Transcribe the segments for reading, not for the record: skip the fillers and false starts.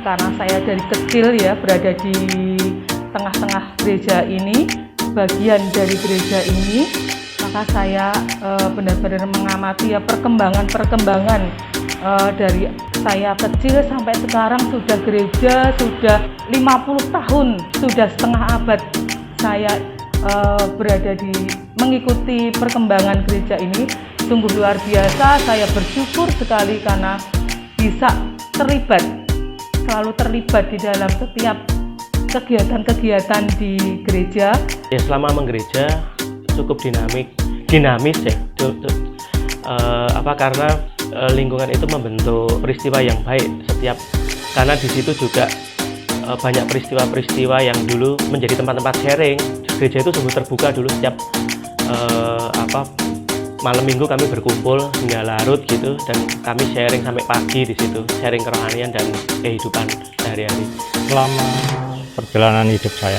karena saya dari kecil ya berada di tengah-tengah gereja ini, bagian dari gereja ini, maka saya benar-benar mengamati ya perkembangan dari saya kecil sampai sekarang sudah gereja, sudah 50 tahun, sudah setengah abad saya berada mengikuti perkembangan gereja ini. Sungguh luar biasa, saya bersyukur sekali karena bisa selalu terlibat di dalam setiap kegiatan-kegiatan di gereja. Ya, selama menggereja cukup dinamis ya, karena lingkungan itu membentuk peristiwa yang baik karena di situ juga banyak peristiwa-peristiwa yang dulu menjadi tempat-tempat sharing. Gereja itu sungguh terbuka dulu, setiap malam minggu kami berkumpul hingga larut gitu, dan kami sharing sampai pagi di situ, sharing kerohanian dan kehidupan sehari-hari. Selama perjalanan hidup saya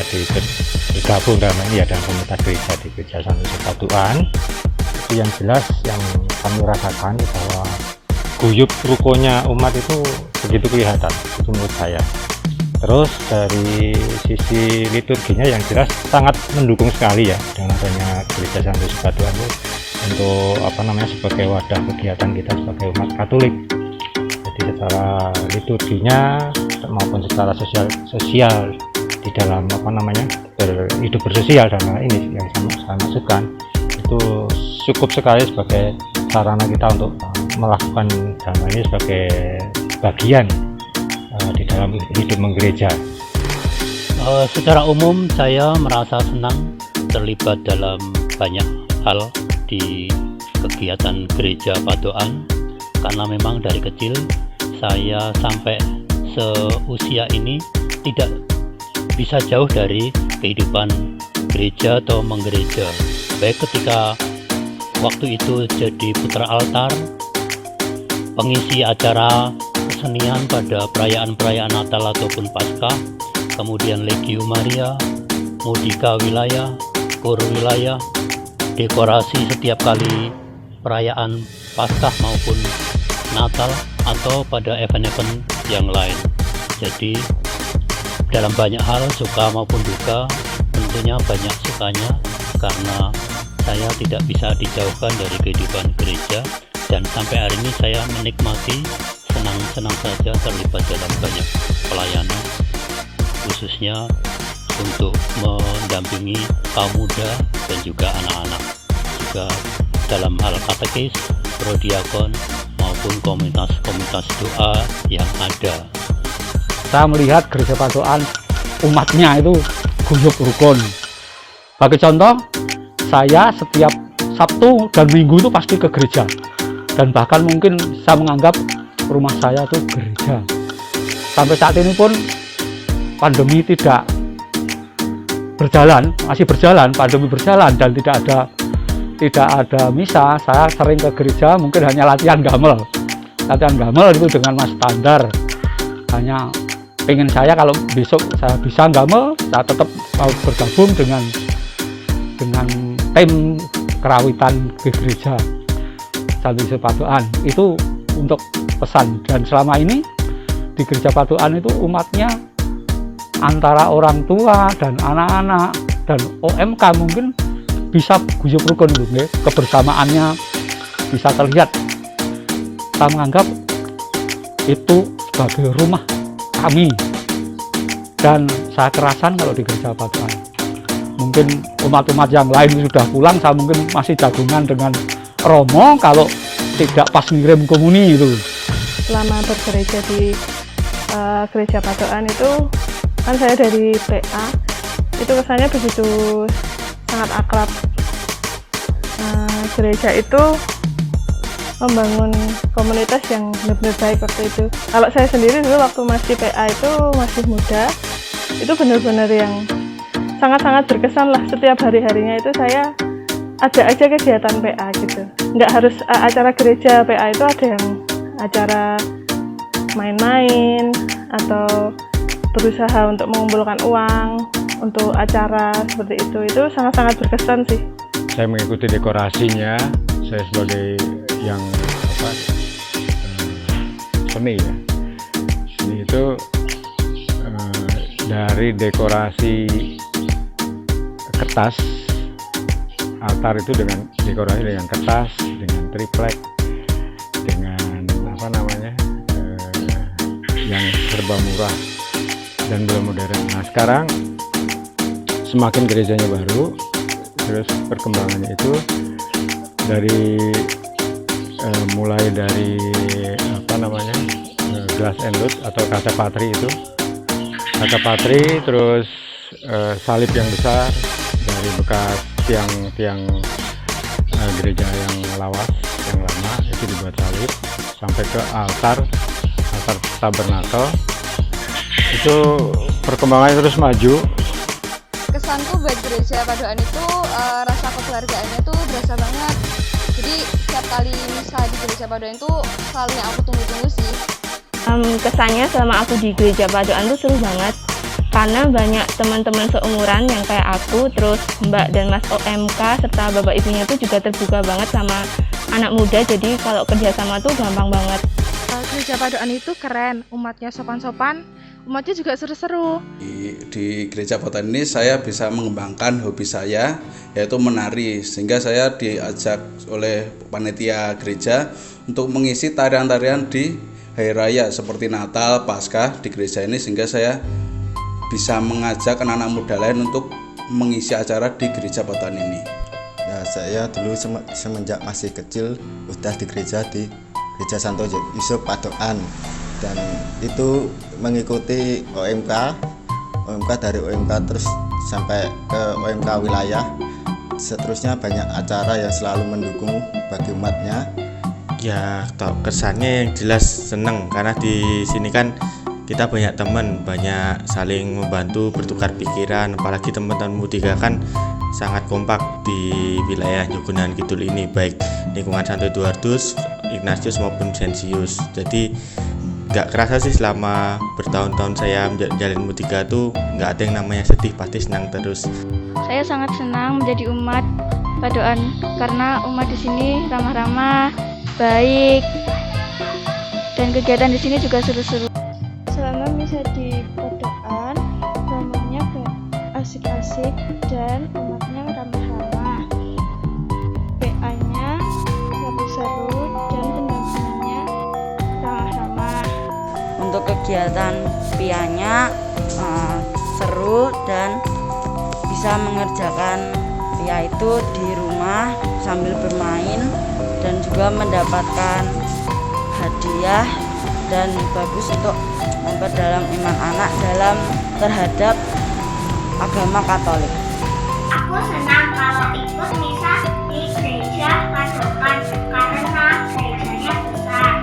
digabung dalam komunitas gereja di Gereja Santo Yusuf Paduan, itu yang jelas yang kami rasakan bahwa guyup rukonya umat itu begitu kelihatan, itu menurut saya. Terus dari sisi liturginya yang jelas sangat mendukung sekali ya dengan adanya Gereja Santo Yusuf Paduan itu untuk sebagai wadah kegiatan kita sebagai umat Katolik. Jadi secara liturginya maupun secara sosial di dalam hidup bersosial dan ini yang saya maksudkan itu cukup sekali sebagai sarana kita untuk melakukan dalam ini sebagai bagian di dalam hidup menggereja. Secara umum saya merasa senang terlibat dalam banyak hal di kegiatan gereja Paduan, karena memang dari kecil saya sampai seusia ini tidak bisa jauh dari kehidupan gereja atau menggereja, baik ketika waktu itu jadi putra altar, pengisi acara kesenian pada perayaan-perayaan Natal ataupun Paskah, kemudian Legio Maria, Mudika wilayah, Kur wilayah, dekorasi setiap kali perayaan Paskah maupun Natal, atau pada event-event yang lain. Jadi dalam banyak hal, suka maupun duka, tentunya banyak sukanya karena saya tidak bisa dijauhkan dari kehidupan gereja, dan sampai hari ini saya menikmati senang-senang saja terlibat dalam banyak pelayanan, khususnya untuk mendampingi kaum muda dan juga anak-anak, juga dalam hal katekis, prodiakon maupun komunitas-komunitas doa yang ada. Saya melihat Gereja Paduan umatnya itu guyup rukun. Bagi contoh, saya setiap Sabtu dan Minggu itu pasti ke gereja, dan bahkan mungkin saya menganggap rumah saya itu gereja. Sampai saat ini pun pandemi tidak masih berjalan, pandemi berjalan dan tidak ada misa, saya sering ke gereja, mungkin hanya latihan gamel itu dengan mas standar. Hanya pengen saya kalau besok saya bisa gamel, saya tetap mau bergabung dengan tim kerawitan di gereja Santo Yusuf Paduan. Itu untuk pesan. Dan selama ini di Gereja Paduan itu umatnya antara orang tua dan anak-anak dan OMK mungkin bisa guyup rukun, kebersamaannya bisa terlihat. Saya menganggap itu sebagai rumah kami, dan saya kerasan kalau di Gereja Paduan. Mungkin umat-umat yang lain sudah pulang, saya mungkin masih jagungan dengan Romo kalau tidak pas ngirim komuni itu. Selama bergereja di Gereja Paduan itu kan saya dari PA, itu kesannya begitu sangat akrab. Gereja itu membangun komunitas yang benar-benar baik waktu itu. Kalau saya sendiri dulu waktu masih PA itu masih muda, itu benar-benar yang sangat-sangat berkesan lah. Setiap hari-harinya itu saya ada aja kegiatan PA gitu. Nggak harus acara gereja, PA itu ada yang acara main-main atau berusaha untuk mengumpulkan uang untuk acara seperti itu sangat-sangat berkesan sih. Saya mengikuti dekorasinya, saya sebagai yang seni ya. Seni itu dari dekorasi kertas. Altar itu dengan dekorasi dengan kertas, dengan triplek, dengan apa namanya yang serba murah dan belum modern. Nah sekarang semakin gerejanya baru, terus perkembangannya itu dari mulai dari apa namanya glass and wood atau kaca patri itu, kaca patri, terus salib yang besar dari bekas tiang-tiang gereja yang lawas, yang lama itu dibuat salib, sampai ke altar tabernakel. Itu perkembangannya terus maju. Kesanku buat gereja Padokan itu rasa kekeluargaannya tuh berasa banget. Jadi setiap kali misa di gereja Padokan itu selalu yang aku tunggu-tunggu sih. Kesannya selama aku di gereja Padokan tuh seru banget, karena banyak teman-teman seumuran yang kayak aku, terus Mbak dan Mas OMK serta Bapak Ibunya tuh juga terbuka banget sama anak muda, jadi kalau kerjasama tuh gampang banget. Gereja Padokan itu keren, umatnya sopan-sopan, umatnya juga seru-seru. Di gereja Padokan ini saya bisa mengembangkan hobi saya, yaitu menari, sehingga saya diajak oleh panitia gereja untuk mengisi tarian-tarian di hari raya seperti Natal, Paskah di gereja ini, sehingga saya bisa mengajak anak-anak muda lain untuk mengisi acara di gereja Padokan ini. Ya, saya dulu semenjak masih kecil udah di gereja Santo Yusuf Padokan, dan itu mengikuti OMK dari OMK terus sampai ke OMK wilayah. Seterusnya banyak acara yang selalu mendukung bagi umatnya. Ya, kesannya yang jelas seneng, karena di sini kan kita banyak teman, banyak saling membantu, bertukar pikiran. Apalagi teman-teman Mutiga kan sangat kompak di wilayah Jogonan Kidul ini, baik lingkungan Santo Eduardus, Ignatius maupun Sensius. Jadi nggak kerasa sih selama bertahun-tahun saya menjalin Mutiga tuh nggak ada yang namanya sedih, pasti senang terus. Saya sangat senang menjadi umat Padokan karena umat di sini ramah-ramah, baik, dan kegiatan di sini juga seru-seru. Selama misa di Padokan, ramahnya asik-asik dan umatnya ramah-ramah. PA-nya seru-seru dan pendampingannya ramah-ramah. Untuk kegiatan PA-nya seru dan bisa mengerjakan PA itu di rumah sambil bermain dan juga mendapatkan hadiah, dan bagus untuk memperdalam iman anak dalam terhadap agama Katolik. Aku senang kalau ikut misa di gereja Padokan karena gerejanya besar.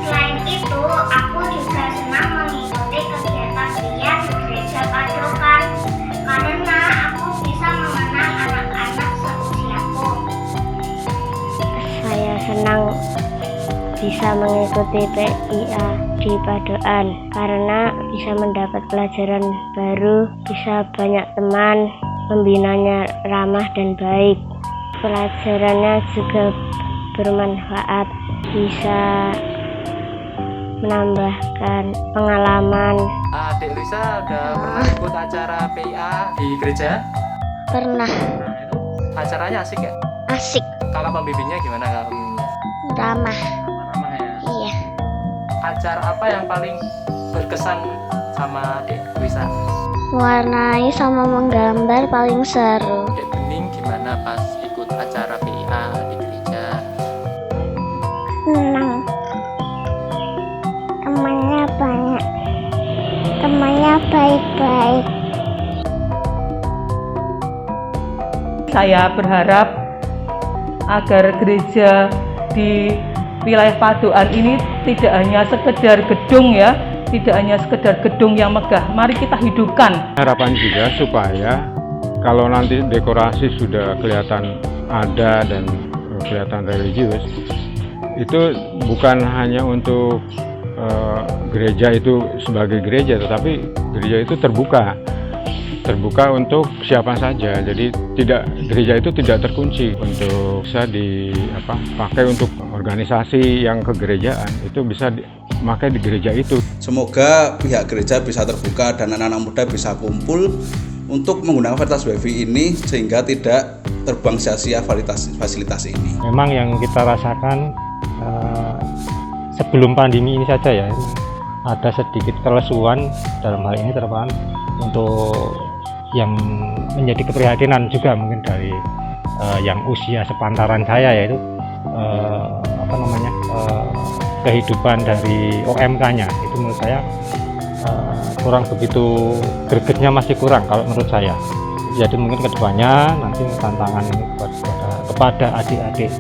Selain itu, aku juga senang mengikuti kegiatan pria di gereja Padokan karena aku bisa mengenal anak-anak seusiaku. Saya senang bisa mengikuti PIA di Padokan karena bisa mendapat pelajaran baru, bisa banyak teman, pembinanya ramah dan baik, pelajarannya juga bermanfaat, bisa menambahkan pengalaman. Adik Luisa udah pernah ikut acara PIA di gereja? Pernah. Acaranya asik ya? Asik. Kakak pembimbingnya gimana kakak pembimbingnya? Ramah. Ramah ya? Iya. Acara apa yang paling berkesan sama adik Luisa? Mewarnai sama menggambar paling seru. Adik Bening gimana pas ikut acara PIA di gereja? Senang. Temannya banyak. Temannya baik-baik. Saya berharap agar gereja di wilayah Padokan ini tidak hanya sekedar gedung ya, tidak hanya sekedar gedung yang megah. Mari kita hidupkan. Harapan juga supaya kalau nanti dekorasi sudah kelihatan ada dan kelihatan religius, itu bukan hanya untuk gereja itu sebagai gereja, tetapi gereja itu terbuka untuk siapa saja. Jadi gereja itu tidak terkunci, untuk bisa dipakai untuk organisasi yang kegerejaan, itu bisa maka di gereja itu. Semoga pihak gereja bisa terbuka dan anak-anak muda bisa kumpul untuk menggunakan fasilitas WiFi ini sehingga tidak terbuang sia-sia fasilitas ini. Memang yang kita rasakan sebelum pandemi ini saja ya, ada sedikit kelesuan dalam hal ini terutama untuk yang menjadi keprihatinan juga mungkin dari yang usia sepantaran saya, yaitu kehidupan dari OMK-nya itu menurut saya kurang begitu, gregetnya masih kurang kalau menurut saya. Jadi mungkin kedepannya nanti tantangan ini kepada adik-adik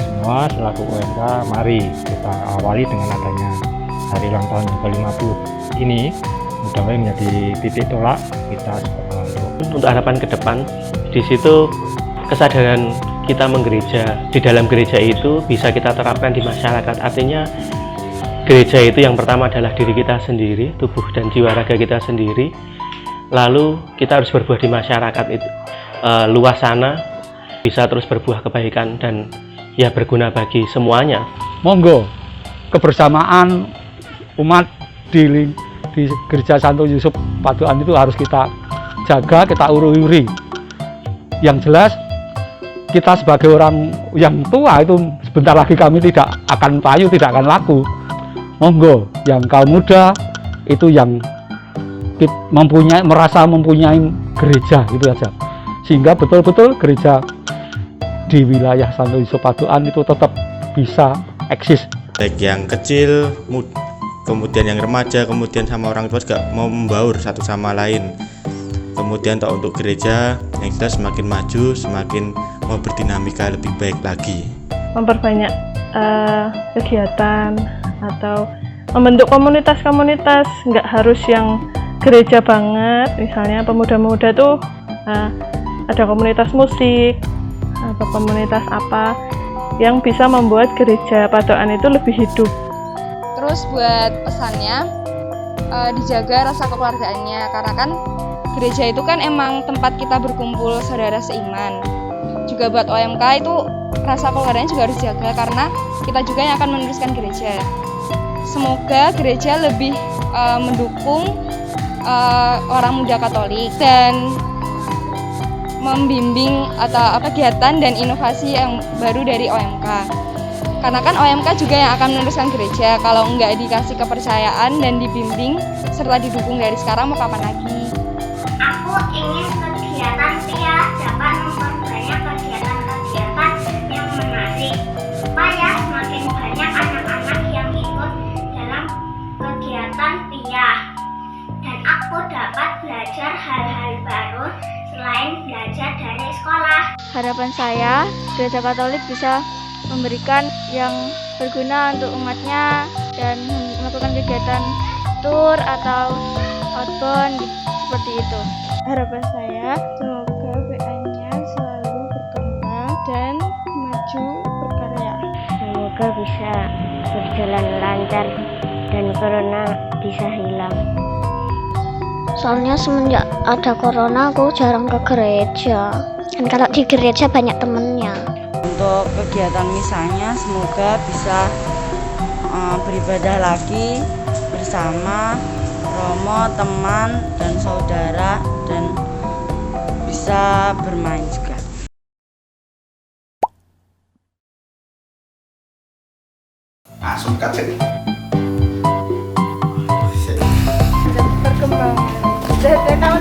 semua selaku OMK, mari kita awali dengan adanya hari ulang tahun yang ke-50 ini, mudah-mudahan menjadi titik tolak kita untuk harapan ke depan. Di situ kesadaran kita menggereja di dalam gereja itu bisa kita terapkan di masyarakat. Artinya gereja itu yang pertama adalah diri kita sendiri, tubuh dan jiwa raga kita sendiri. Lalu kita harus berbuah di masyarakat itu luas sana, bisa terus berbuah kebaikan dan ya berguna bagi semuanya. Monggo kebersamaan umat di Gereja Santo Yusuf Paduan itu harus kita jaga, kita uri-uri. Yang jelas kita sebagai orang yang tua itu sebentar lagi kami tidak akan payu, tidak akan laku. Monggo yang kaum muda itu yang merasa mempunyai gereja gitu aja, sehingga betul-betul gereja di wilayah Santo Yusuf Paduan itu tetap bisa eksis. Baik yang kecil, kemudian yang remaja, kemudian sama orang tua juga mau membaur satu sama lain. Kemudian untuk gereja yang kita semakin maju, semakin mau berdinamika lebih baik lagi. Memperbanyak kegiatan atau membentuk komunitas-komunitas, nggak harus yang gereja banget. Misalnya pemuda-pemuda tuh ada komunitas musik atau komunitas apa yang bisa membuat gereja Paduan itu lebih hidup. Terus buat pesannya, dijaga rasa kekeluargaannya, karena kan gereja itu kan emang tempat kita berkumpul saudara seiman. Juga buat OMK itu rasa kekeluargaannya juga harus dijaga, karena kita juga yang akan meneruskan gereja. Semoga gereja lebih mendukung orang muda Katolik dan membimbing atau kegiatan dan inovasi yang baru dari OMK. Karena kan OMK juga yang akan meneruskan gereja. Kalau nggak dikasih kepercayaan dan dibimbing serta didukung dari sekarang, mau kapan lagi? Aku ingin kegiatan PIA dapat memperbanyak kegiatan-kegiatan yang menarik supaya semakin banyak anak-anak yang ikut dalam kegiatan PIA dan aku dapat belajar hal-hal baru selain belajar dari sekolah. Harapan saya, Gereja Katolik bisa memberikan yang berguna untuk umatnya dan melakukan kegiatan tur atau outbound seperti itu. Harapan saya semoga PA-nya selalu berkembang dan maju berkarya. Semoga bisa berjalan lancar dan corona bisa hilang. Soalnya semenjak ada corona aku jarang ke gereja. Dan kalau di gereja banyak temennya. Untuk kegiatan misanya semoga bisa beribadah lagi bersama romo, teman, dan saudara, dan bisa bermain juga. Langsung cut sini. Perkembangan.